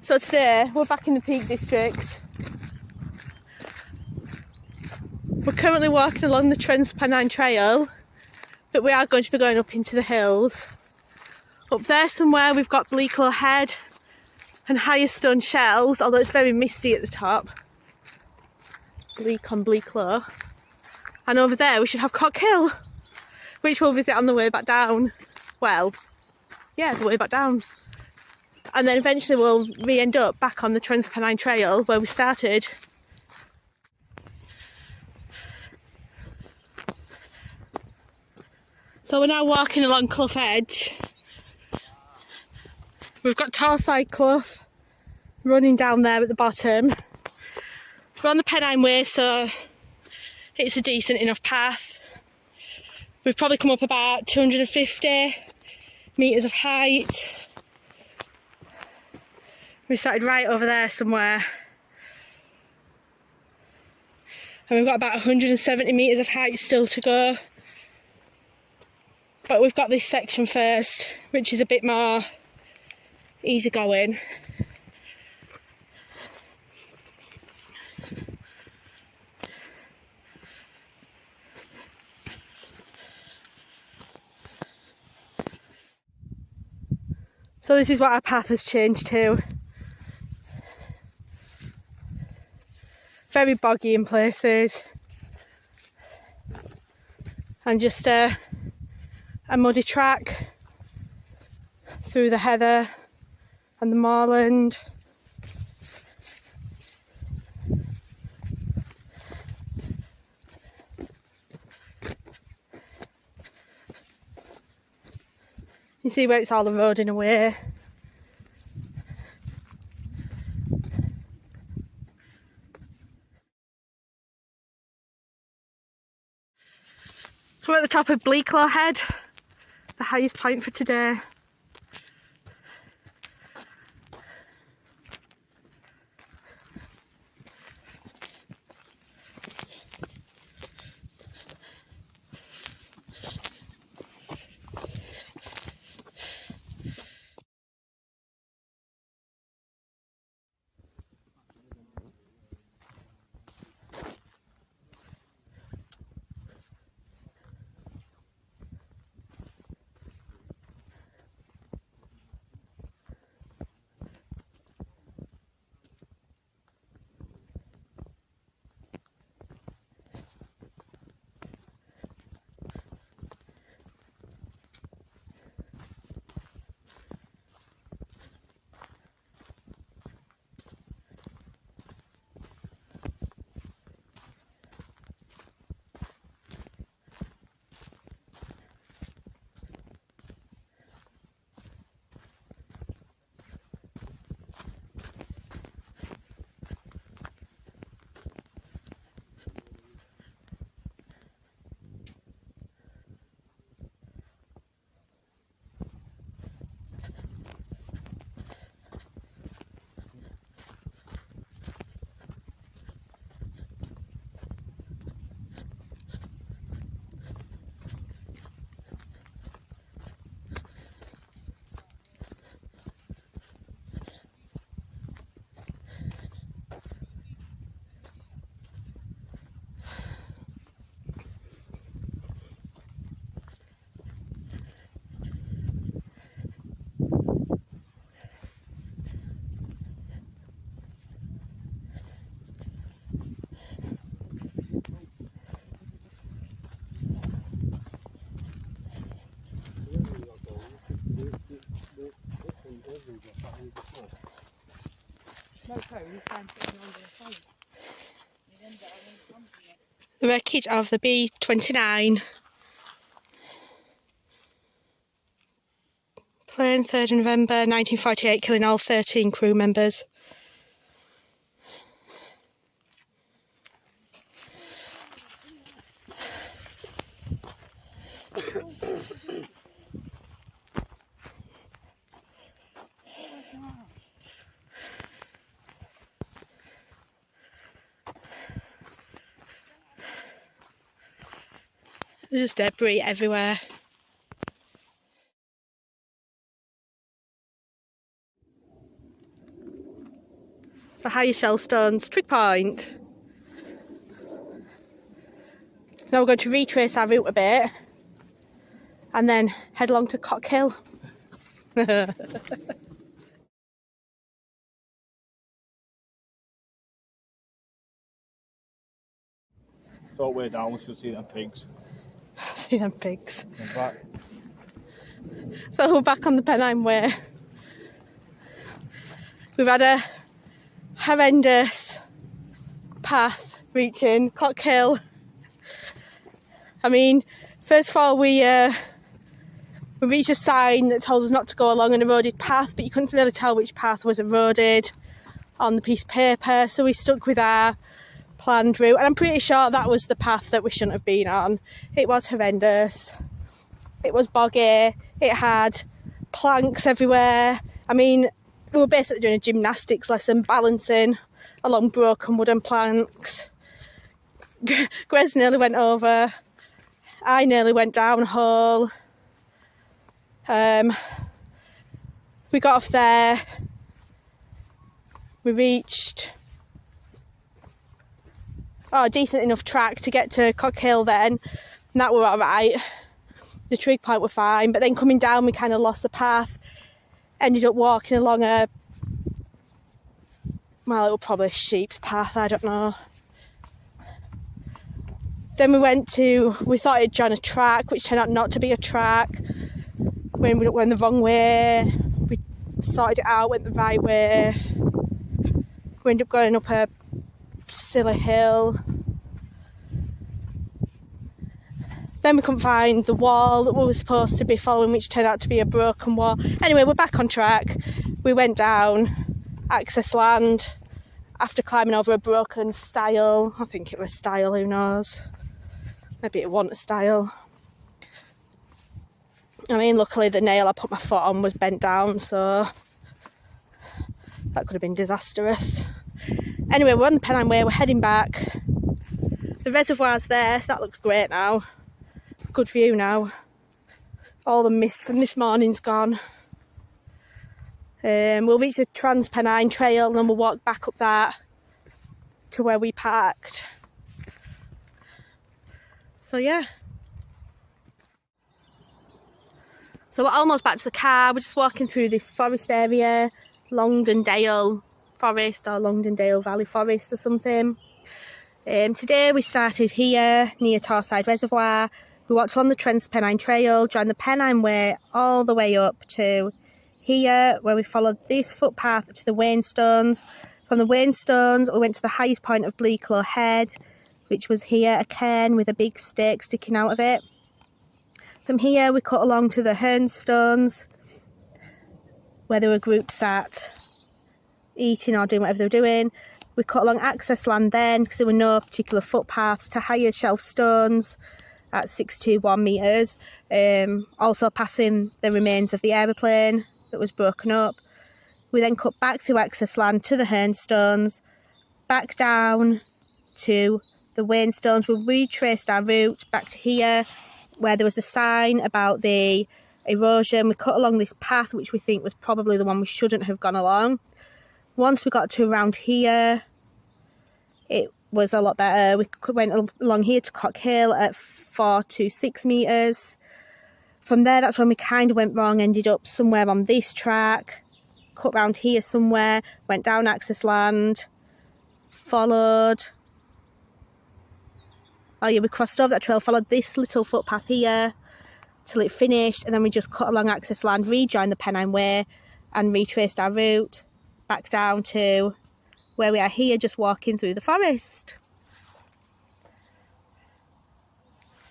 So today we're back in the Peak District. We're currently walking along the Trans-Pennine Trail, but we are going to be going up into the hills. Up there somewhere we've got Bleaklow Head and higher stone shells, although it's very misty at the top. Bleak on Bleaklow. And over there we should have Cock Hill, which we'll visit on the way back down. Well, yeah, the way back down. And then eventually we'll re-end up back on the Trans-Pennine Trail where we started. So we're now walking along Clough Edge. We've got Torside Clough running down there at the bottom. We're on the Pennine Way, so it's a decent enough path. We've probably come up about 250 metres of height. We started right over there somewhere. And we've got about 170 metres of height still to go. But we've got this section first, which is a bit more easy going. So this is what our path has changed to. Very boggy in places, and just a muddy track through the heather and the moorland. You see where it's all eroding away. We're at the top of Bleaklow Head, the highest point for today. The wreckage of the B-29 plane, 3rd November 1948, killing all 13 crew members. There's just debris everywhere. for higher shell stones, trig point. Now we're going to retrace our route a bit and then head along to Cock Hill. Short way down, we should see them pigs. See them pigs. And back. So we're back on the Pennine Way. We've had a horrendous path reaching Cock Hill. I mean, first of all, we reached a sign that told us not to go along an eroded path, but you couldn't really tell which path was eroded on the piece of paper, so we stuck with our planned route, and I'm pretty sure that was the path that we shouldn't have been on. It was horrendous. It was boggy. It had planks everywhere. I mean, we were basically doing a gymnastics lesson, balancing along broken wooden planks. Gres nearly went over. I nearly went down a hole. We got off there. We reached a decent enough track to get to Cock Hill then, and that were alright. The trig point were fine, but then coming down we kind of lost the path, ended up walking along it was probably a sheep's path, I don't know. Then we thought it'd join a track, which turned out not to be a track. We ended up going the wrong way. We sorted it out, went the right way. We ended up going up a silly hill. Then we couldn't find the wall that we were supposed to be following, which turned out to be a broken wall. Anyway, we're back on track. We went down access land after climbing over a broken stile. I think it was stile, who knows? Maybe it wasn't a stile. I mean, luckily the nail I put my foot on was bent down, so that could have been disastrous. Anyway, we're on the Pennine Way, we're heading back. The reservoir's there, so that looks great now. Good view now. All the mist from this morning's gone. We'll reach the Trans-Pennine Trail and then we'll walk back up that to where we parked. So yeah. So we're almost back to the car. We're just walking through this forest area, Longdendale Forest or Longdendale Valley Forest or something. Today we started here near Torside Reservoir. We walked along the Trans-Pennine Trail, joined the Pennine Way all the way up to here, where we followed this footpath to the Wainstones. From the Wainstones, we went to the highest point of Bleaklow Head, which was here, a cairn with a big stake sticking out of it. From here, we cut along to the Hernstones, where there were groups sat eating or doing whatever they were doing. We cut along access land then, because there were no particular footpaths, to higher shelf stones at 621 metres. Also passing the remains of the aeroplane that was broken up. We then cut back to access land to the Hernstones, back down to the Wainstones. We retraced our route back to here, where there was a sign about the erosion. We cut along this path, which we think was probably the one we shouldn't have gone along. Once we got to around here, it was a lot better. We went along here to Cock Hill at 426 metres. From there, that's when we kind of went wrong, ended up somewhere on this track, cut round here somewhere, went down access land, followed. Oh yeah, we crossed over that trail, followed this little footpath here till it finished, and then we just cut along access land, rejoined the Pennine Way and retraced our route back down to where we are here, just walking through the forest.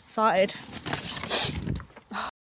Sorted.